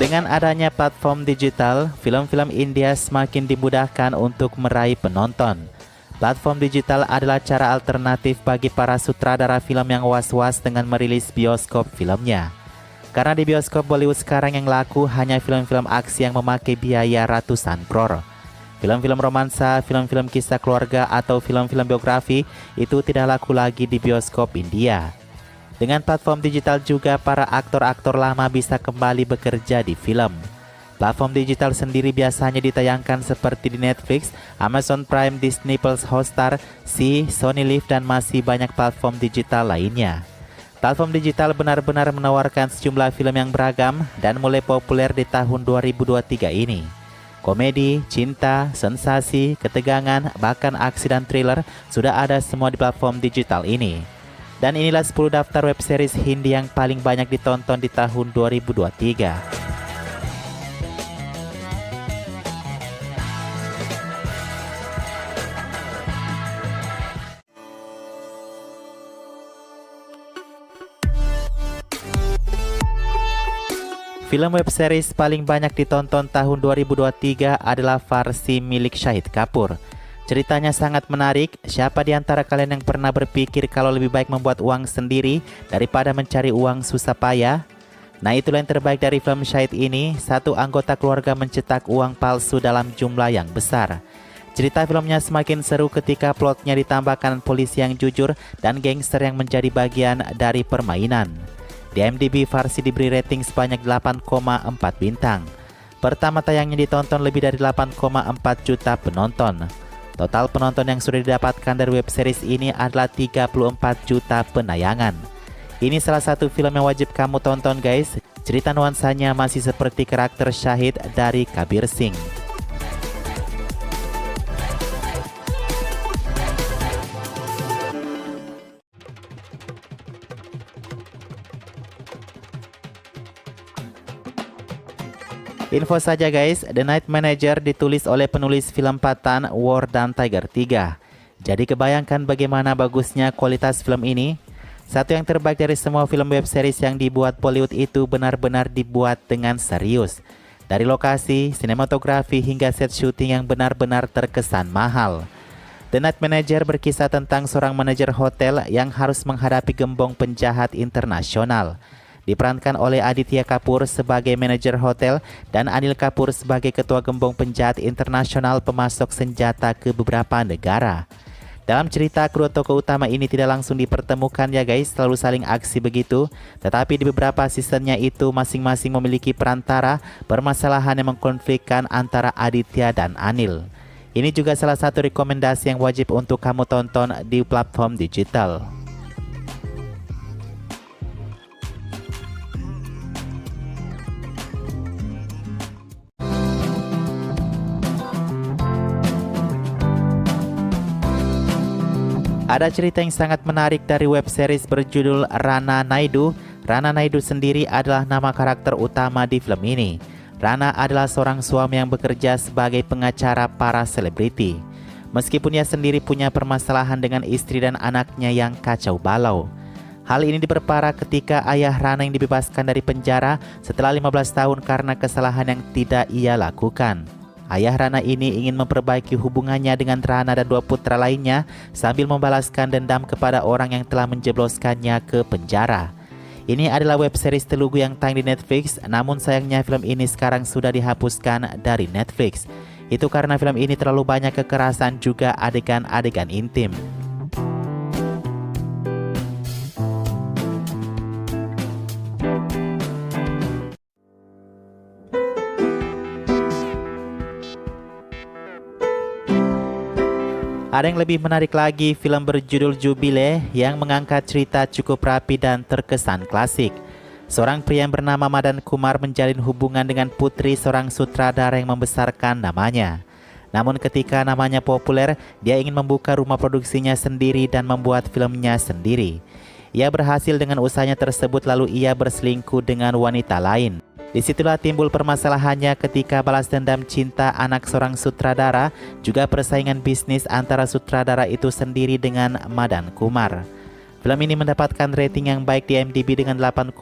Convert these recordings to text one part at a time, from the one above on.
Dengan adanya platform digital, film-film India semakin dimudahkan untuk meraih penonton. Platform digital adalah cara alternatif bagi para sutradara film yang was-was dengan merilis bioskop filmnya. Karena di bioskop Bollywood sekarang yang laku hanya film-film aksi yang memakai biaya ratusan crore. Film-film romansa, film-film kisah keluarga, atau film-film biografi itu tidak laku lagi di bioskop India. Dengan platform digital juga para aktor-aktor lama bisa kembali bekerja di film. Platform digital sendiri biasanya ditayangkan seperti di Netflix, Amazon Prime, Disney Plus Hotstar, Sony Live, dan masih banyak platform digital lainnya. Platform digital benar-benar menawarkan sejumlah film yang beragam dan mulai populer di tahun 2023 ini. Komedi, cinta, sensasi, ketegangan, bahkan aksi dan thriller sudah ada semua di platform digital ini. Dan inilah 10 daftar web series Hindi yang paling banyak ditonton di tahun 2023. Film web series paling banyak ditonton tahun 2023 adalah Farsi milik Shahid Kapoor. Ceritanya sangat menarik. Siapa di antara kalian yang pernah berpikir kalau lebih baik membuat uang sendiri daripada mencari uang susah payah? Nah, itulah yang terbaik dari film Shahid ini. Satu anggota keluarga mencetak uang palsu dalam jumlah yang besar. Cerita filmnya semakin seru ketika plotnya ditambahkan polisi yang jujur dan gangster yang menjadi bagian dari permainan. Di IMDb, Farsi diberi rating sebanyak 8,4 bintang. Pertama tayangnya ditonton lebih dari 8,4 juta penonton. Total penonton yang sudah didapatkan dari web series ini adalah 34 juta penayangan. Ini salah satu film yang wajib kamu tonton guys. Cerita nuansanya masih seperti karakter Shahid dari Kabir Singh. Info saja guys, The Night Manager ditulis oleh penulis film Pathan, War, dan Tiger 3. Jadi kebayangkan bagaimana bagusnya kualitas film ini. Satu yang terbaik dari semua film web series yang dibuat Bollywood itu benar-benar dibuat dengan serius. Dari lokasi, sinematografi, hingga set syuting yang benar-benar terkesan mahal. The Night Manager berkisah tentang seorang manajer hotel yang harus menghadapi gembong penjahat internasional. Diperankan oleh Aditya Kapoor sebagai manajer hotel dan Anil Kapoor sebagai ketua gembong penjahat internasional pemasok senjata ke beberapa negara. Dalam cerita, kedua tokoh utama ini tidak langsung dipertemukan ya guys, selalu saling aksi begitu. Tetapi di beberapa seasonnya itu masing-masing memiliki perantara permasalahan yang mengkonflikkan antara Aditya dan Anil. Ini juga salah satu rekomendasi yang wajib untuk kamu tonton di platform digital. Ada cerita yang sangat menarik dari web series berjudul Rana Naidu. Rana Naidu sendiri adalah nama karakter utama di film ini. Rana adalah seorang suami yang bekerja sebagai pengacara para selebriti. Meskipun ia sendiri punya permasalahan dengan istri dan anaknya yang kacau balau. Hal ini diperparah ketika ayah Rana yang dibebaskan dari penjara setelah 15 tahun karena kesalahan yang tidak ia lakukan. Ayah Rana ini ingin memperbaiki hubungannya dengan Rana dan dua putra lainnya sambil membalaskan dendam kepada orang yang telah menjebloskannya ke penjara. Ini adalah web series Telugu yang tayang di Netflix, namun sayangnya film ini sekarang sudah dihapuskan dari Netflix. Itu karena film ini terlalu banyak kekerasan juga adegan-adegan intim. Ada yang lebih menarik lagi, film berjudul Jubile yang mengangkat cerita cukup rapi dan terkesan klasik. Seorang pria yang bernama Madan Kumar menjalin hubungan dengan putri seorang sutradara yang membesarkan namanya. Namun ketika namanya populer, dia ingin membuka rumah produksinya sendiri dan membuat filmnya sendiri. Ia berhasil dengan usahanya tersebut lalu ia berselingkuh dengan wanita lain. Disitulah timbul permasalahannya ketika balas dendam cinta anak seorang sutradara, juga persaingan bisnis antara sutradara itu sendiri dengan Madan Kumar. Film ini mendapatkan rating yang baik di IMDb dengan 8,3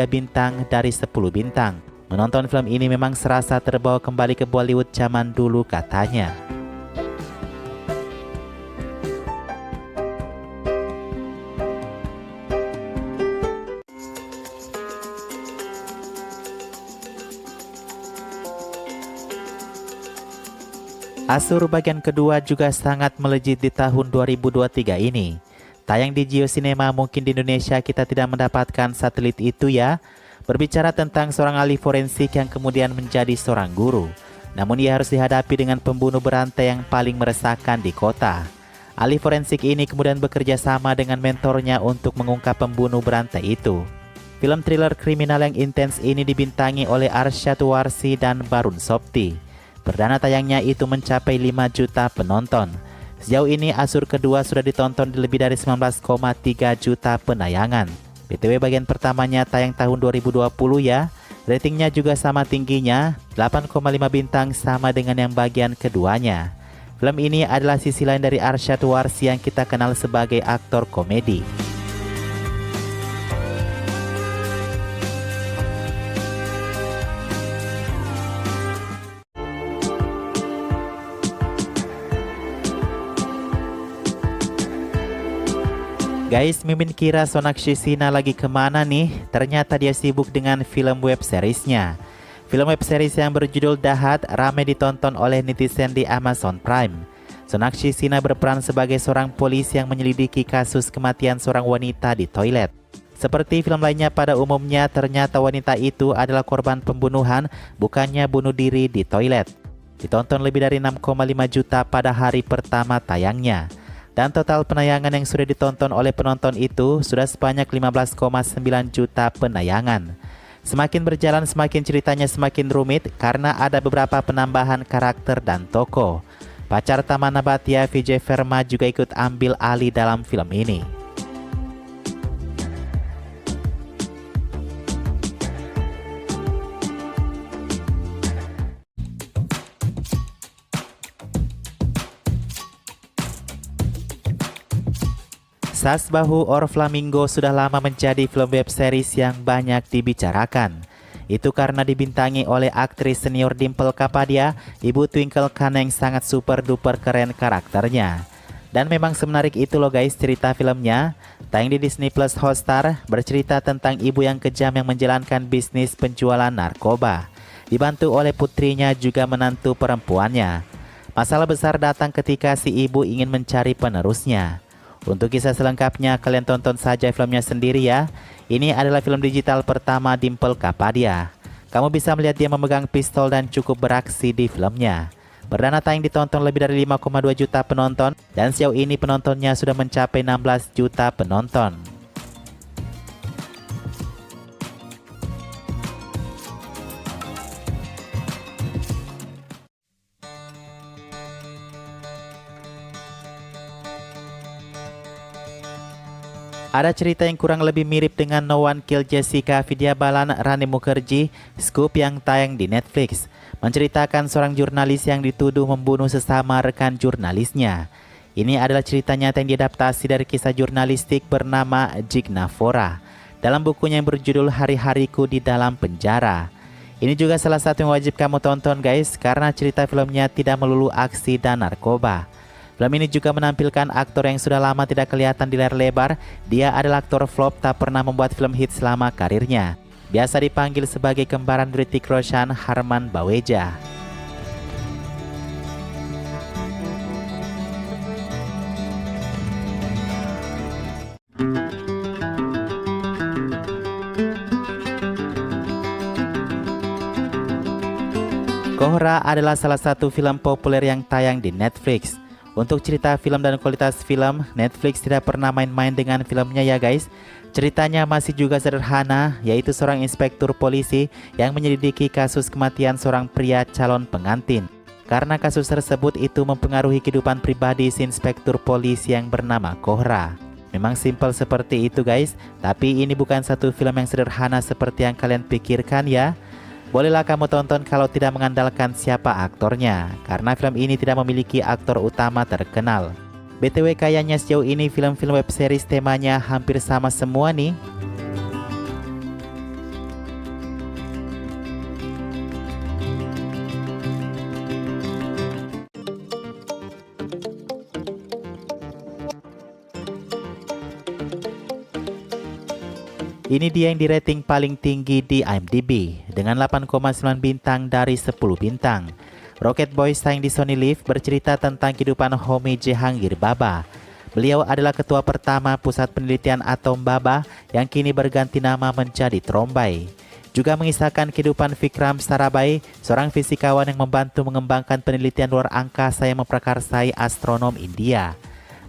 bintang dari 10 bintang. Menonton film ini memang serasa terbawa kembali ke Bollywood zaman dulu katanya. Asur bagian kedua juga sangat melejit di tahun 2023 ini. Tayang di Jio Cinema, mungkin di Indonesia kita tidak mendapatkan satelit itu ya. Berbicara tentang seorang ahli forensik yang kemudian menjadi seorang guru. Namun ia harus dihadapi dengan pembunuh berantai yang paling meresahkan di kota. Ahli forensik ini kemudian bekerja sama dengan mentornya untuk mengungkap pembunuh berantai itu. Film thriller kriminal yang intens ini dibintangi oleh Arsyad Warsi dan Barun Sopti. Perdana tayangnya itu mencapai 5 juta penonton. Sejauh ini Asur kedua sudah ditonton di lebih dari 19,3 juta penayangan. BTW bagian pertamanya tayang tahun 2020 ya. Ratingnya juga sama tingginya, 8,5 bintang sama dengan yang bagian keduanya. Film ini adalah sisi lain dari Arsyad Warsi yang kita kenal sebagai aktor komedi. Guys, Mimin kira Sonakshi Sinha lagi kemana nih? Ternyata dia sibuk dengan film web seriesnya. Film web series yang berjudul Dahat ramai ditonton oleh netizen di Amazon Prime. Sonakshi Sinha berperan sebagai seorang polisi yang menyelidiki kasus kematian seorang wanita di toilet. Seperti film lainnya pada umumnya, ternyata wanita itu adalah korban pembunuhan, bukannya bunuh diri di toilet. Ditonton lebih dari 6,5 juta pada hari pertama tayangnya. Dan total penayangan yang sudah ditonton oleh penonton itu sudah sebanyak 15,9 juta penayangan. Semakin berjalan semakin ceritanya semakin rumit karena ada beberapa penambahan karakter dan tokoh. Pacar Tamana Bhatia Vijay Verma juga ikut ambil alih dalam film ini. Sas Bahu or Flamingo sudah lama menjadi film web series yang banyak dibicarakan. Itu karena dibintangi oleh aktris senior Dimple Kapadia, ibu Twinkle Khan yang sangat super duper keren karakternya. Dan memang semenarik itu loh guys cerita filmnya. Tayang di Disney Plus Hotstar, bercerita tentang ibu yang kejam yang menjalankan bisnis penjualan narkoba. Dibantu oleh putrinya juga menantu perempuannya. Masalah besar datang ketika si ibu ingin mencari penerusnya. Untuk kisah selengkapnya kalian tonton saja filmnya sendiri ya. Ini adalah film digital pertama Dimple Kapadia. Kamu bisa melihat dia memegang pistol dan cukup beraksi di filmnya. Perdana tayang ditonton lebih dari 5,2 juta penonton dan sejauh ini penontonnya sudah mencapai 16 juta penonton. Ada cerita yang kurang lebih mirip dengan No One Killed Jessica Vidya Balan Rani Mukherjee, Scoop yang tayang di Netflix, menceritakan seorang jurnalis yang dituduh membunuh sesama rekan jurnalisnya. Ini adalah cerita nyata yang diadaptasi dari kisah jurnalistik bernama Jignavora dalam bukunya yang berjudul Hari-Hariku di Dalam Penjara. Ini juga salah satu yang wajib kamu tonton guys, karena cerita filmnya tidak melulu aksi dan narkoba. Film ini juga menampilkan aktor yang sudah lama tidak kelihatan di layar lebar. Dia adalah aktor flop tak pernah membuat film hit selama karirnya. Biasa dipanggil sebagai kembaran Hrithik Roshan, Harman Baweja. Kohra adalah salah satu film populer yang tayang di Netflix. Untuk cerita film dan kualitas film, Netflix tidak pernah main-main dengan filmnya ya guys. Ceritanya masih juga sederhana, yaitu seorang inspektur polisi yang menyelidiki kasus kematian seorang pria calon pengantin. Karena kasus tersebut itu mempengaruhi kehidupan pribadi si inspektur polisi yang bernama Kohra. Memang simpel seperti itu guys, tapi ini bukan satu film yang sederhana seperti yang kalian pikirkan ya. Bolehlah kamu tonton kalau tidak mengandalkan siapa aktornya, karena film ini tidak memiliki aktor utama terkenal. BTW kayaknya sejauh ini film-film web series temanya hampir sama semua nih. Ini dia yang dirating paling tinggi di IMDb dengan 8,9 bintang dari 10 bintang. Rocket Boys tayang di Sony Live bercerita tentang kehidupan Homi Jehangir Baba. Beliau adalah ketua pertama Pusat Penelitian Atom Baba yang kini berganti nama menjadi Trombai. Juga mengisahkan kehidupan Vikram Sarabhai, seorang fisikawan yang membantu mengembangkan penelitian luar angkasa yang memprakarsai astronom India.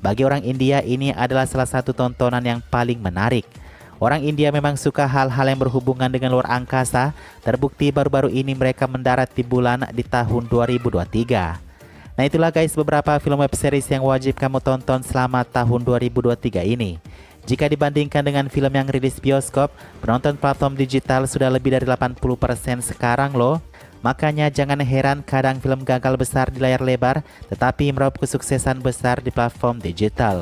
Bagi orang India, ini adalah salah satu tontonan yang paling menarik. Orang India memang suka hal-hal yang berhubungan dengan luar angkasa. Terbukti baru-baru ini mereka mendarat di bulan di tahun 2023. Nah itulah guys beberapa film web series yang wajib kamu tonton selama tahun 2023 ini. Jika dibandingkan dengan film yang rilis bioskop, penonton platform digital sudah lebih dari 80% sekarang loh. Makanya jangan heran kadang film gagal besar di layar lebar, tetapi meraup kesuksesan besar di platform digital.